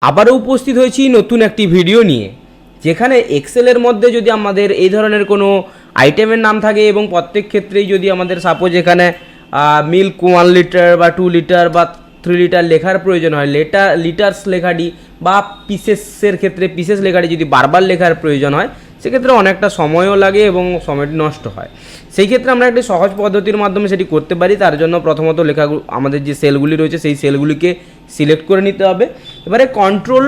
আবারও উপস্থিত হয়েছি নতুন একটি ভিডিও নিয়ে, যেখানে এক্সেলের মধ্যে যদি আমাদের এই ধরনের কোনো আইটেমের নাম থাকে এবং প্রত্যেক ক্ষেত্রেই যদি আমাদের সাপোজ এখানে মিল্ক 1 লিটার বা 2 লিটার বা 3 লিটার লেখার প্রয়োজন হয়, লিটার্স লেখাটি বা পিসেসের ক্ষেত্রে পিসেস লেখাটি যদি বারবার লেখার প্রয়োজন হয়, সেক্ষেত্রে অনেকটা সময়ও লাগে এবং সময়টি নষ্ট হয়। সেই ক্ষেত্রে আমরা একটি সহজ পদ্ধতির মাধ্যমে সেটি করতে পারি। তার জন্য প্রথমত লেখাগুলো আমাদের যে সেলগুলি রয়েছে সেই সেলগুলিকে সিলেক্ট করে নিতে হবে। এবারে কন্ট্রোল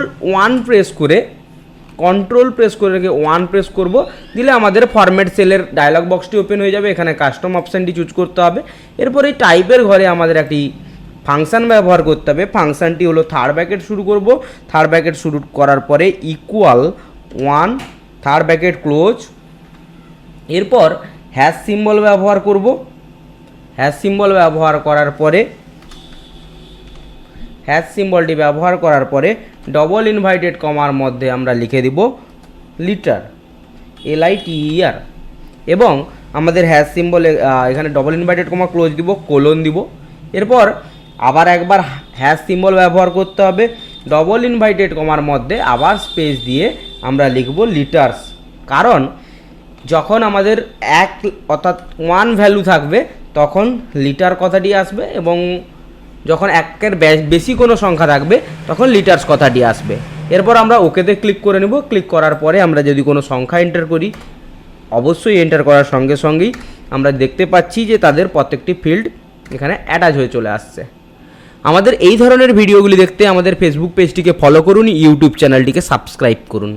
প্রেস করে রেখে 1 প্রেস করব, দিলে আমাদের ফরম্যাট সেলের ডায়লগ বক্সটি ওপেন হয়ে যাবে। এখানে কাস্টম অপশানটি চুজ করতে হবে। এরপর এই টাইপের ঘরে আমাদের একটি ফাংশান ব্যবহার করতে হবে। ফাংশানটি হলো থার্ড ব্র্যাকেট শুরু করব। থার্ড ব্র্যাকেট শুরু করার পরে ইকুয়াল 1 থার্ড ব্র্যাকেট ক্লোজ। এরপর হ্যাশ সিম্বল ব্যবহার করব। হ্যাশ সিম্বল ব্যবহার করার পরে ডবল ইনভাইটেড কমার মধ্যে আমরা লিখে দিব লিটার, LITER, এবং আমাদের হ্যাশ সিম্বল এখানে ডবল ইনভাইটেড কমা ক্লোজ দিব, কোলন দিব। এরপর আবার একবার হ্যাশ সিম্বল ব্যবহার করতে হবে। ডবল ইনভাইটেড কমার মধ্যে আবার স্পেস দিয়ে আমরা লিখব লিটার্স, কারণ যখন আমাদের অর্থাৎ 1 ভ্যালু থাকবে তখন লিটার কথাটি আসবে, এবং যখন 1-এর বেশি কোনো সংখ্যা থাকবে তখন লিটার্স কথাটি আসবে। এরপর আমরা ওকেতে ক্লিক করে নেব। ক্লিক করার পরে আমরা যদি কোনো সংখ্যা এন্টার করি, অবশ্যই এন্টার করার সঙ্গে সঙ্গেই আমরা দেখতে পাচ্ছি যে তাদের প্রত্যেকটি ফিল্ড এখানে অ্যাটাচ হয়ে চলে আসছে। আমাদের এই ধরনের ভিডিওগুলি দেখতে আমাদের ফেসবুক পেজটিকে ফলো করুন, ইউটিউব চ্যানেলটিকে সাবস্ক্রাইব করুন।